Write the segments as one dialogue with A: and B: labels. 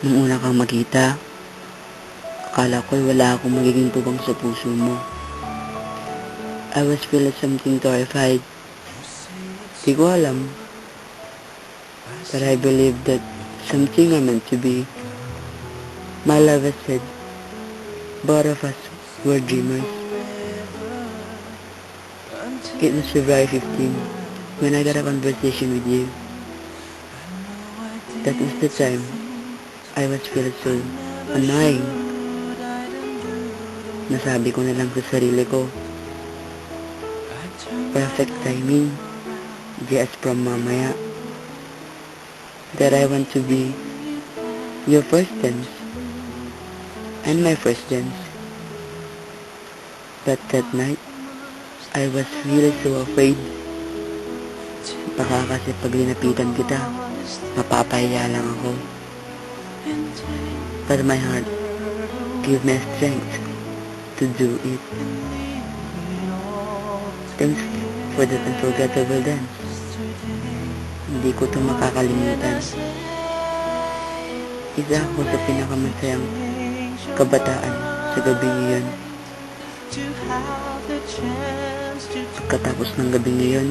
A: Nung una kang makita, akala ko'y wala akong magiging tubang sa puso mo. I was feeling something terrified. Di ko alam, but I believe that something are meant to be. My lover said, both of us were dreamers. It was February 15 when I got a conversation with you. That was the time I was feeling so annoying. Nasabi ko na lang sa sarili ko, perfect timing, just from mamaya, that I want to be your first dance and my first dance. But that night, I was really so afraid. Baka kasi pag linapitan kita, mapapahiya lang ako. But my heart gave me strength to do it. Thanks for that unforgettable dance. Hindi ko ito makakalimutan. Isa ako sa pinakamasayang kabataan sa gabing iyon. Pagkatapos ng gabing iyon,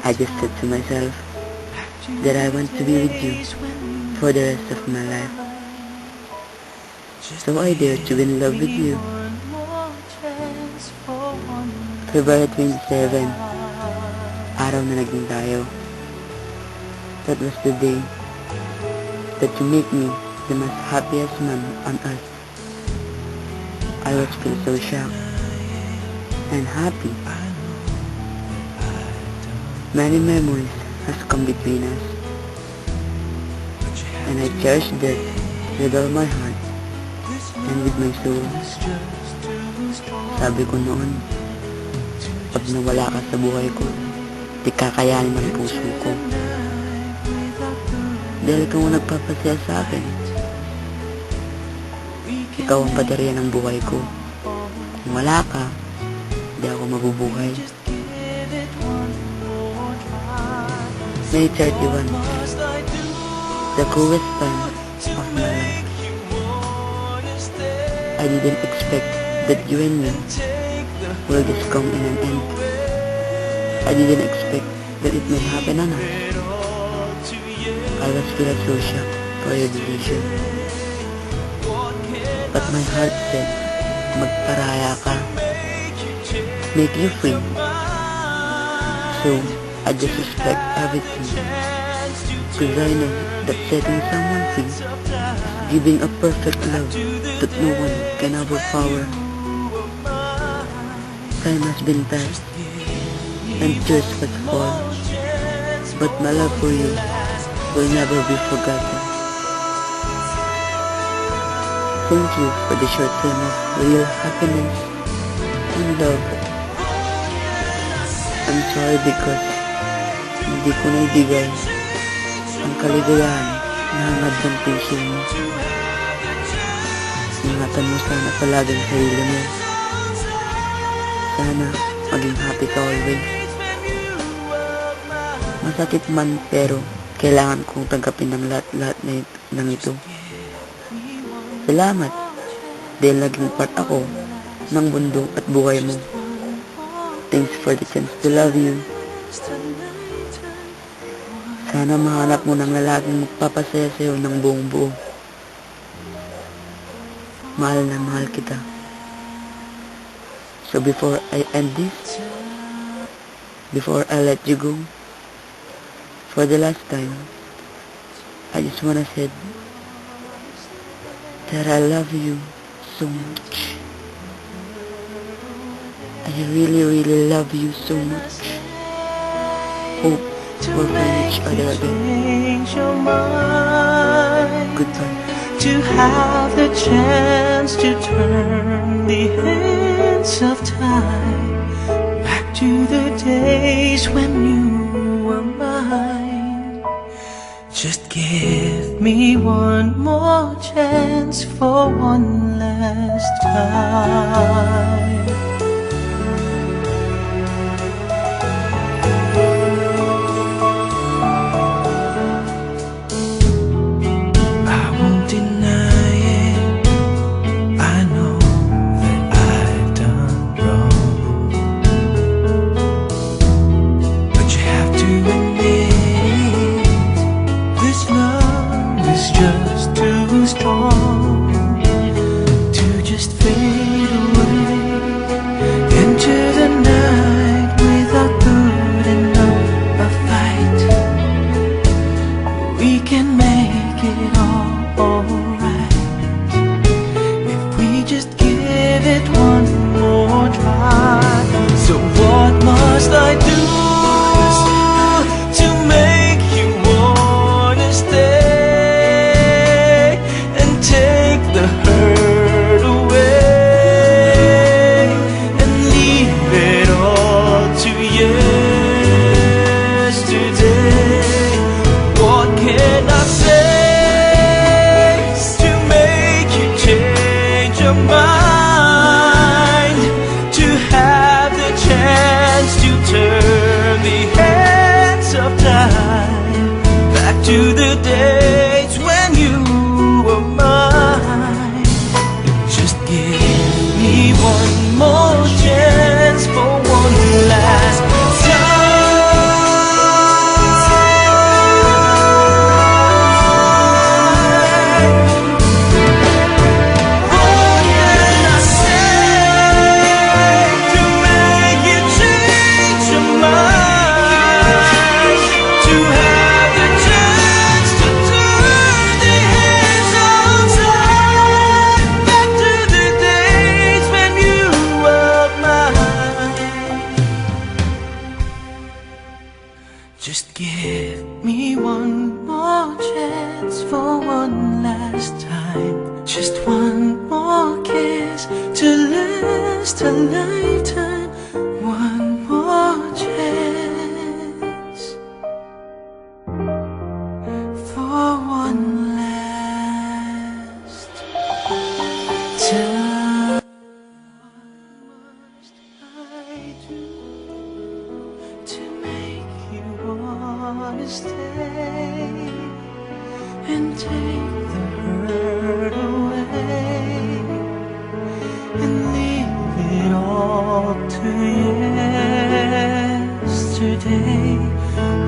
A: I just said to myself that I want to be with you for the rest of my life. So I dare to be in love with you. February 27, araw na naging tayo. That was the day that you make me the most happiest man on earth. I was feel so shocked and happy. Many memories has come between us, and I cherish that with all my heart and with my soul. Sabi ko noon, pag nawala ka sa buhay ko, di kakayanin ang puso ko. Dahil ikaw ang nagpapasaya sa akin. Ikaw ang baterya ng buhay ko. Kung wala ka, di ako mabubuhay. May 31, the coolest time of my life. I didn't expect that you and me will just come in an end. I didn't expect that it may happen on us. I was feeling so shocked for your decision. But my heart said, magparaya ka. Make you free. So, I just respect everything. Cause I know that setting someone free is giving a perfect love that no one can overpower. Time has been passed, and tears has fallen, but my love for you will never be forgotten. Thank you for the short time of real happiness and love. I'm sorry because hindi ko naibigay ang kaligayahan na hangad ng puso mo. Ingatan mo sana palagi ang sarili mo. Sana maging happy ka always. Masakit man pero kailangan kong tanggapin ng lahat-lahat ng ito. Salamat dahil naging part ako ng mundo at buhay mo. Thanks for the chance to love you. Sana mahanap mo ng lalaking magpapasaya sa'yo ng buong buo. Mahal na mahal kita. So before I end this, before I let you go, for the last time, I just wanna say that I love you so much. I really, really love you so much. Hope we'll find each other again. Goodbye.
B: To have the chance to turn the hands of time back to the days when you were mine. Just give me one more chance for one last time. I won't to the days when you were mine. Just give me one more chance for one last Just give me one more chance for one last time. Just one more kiss to last a lifetime. One more chance for one last time. What must I do to make you wanna stay and take the hurt away and leave it all to yesterday?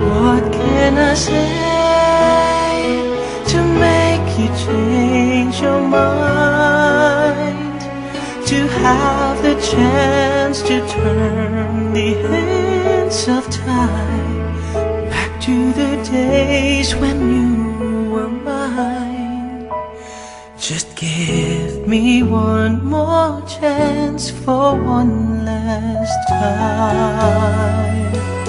B: What can I say to make you change your mind? To have the chance to turn the hands of time back to the days when you were mine. Just give me one more chance for one last time.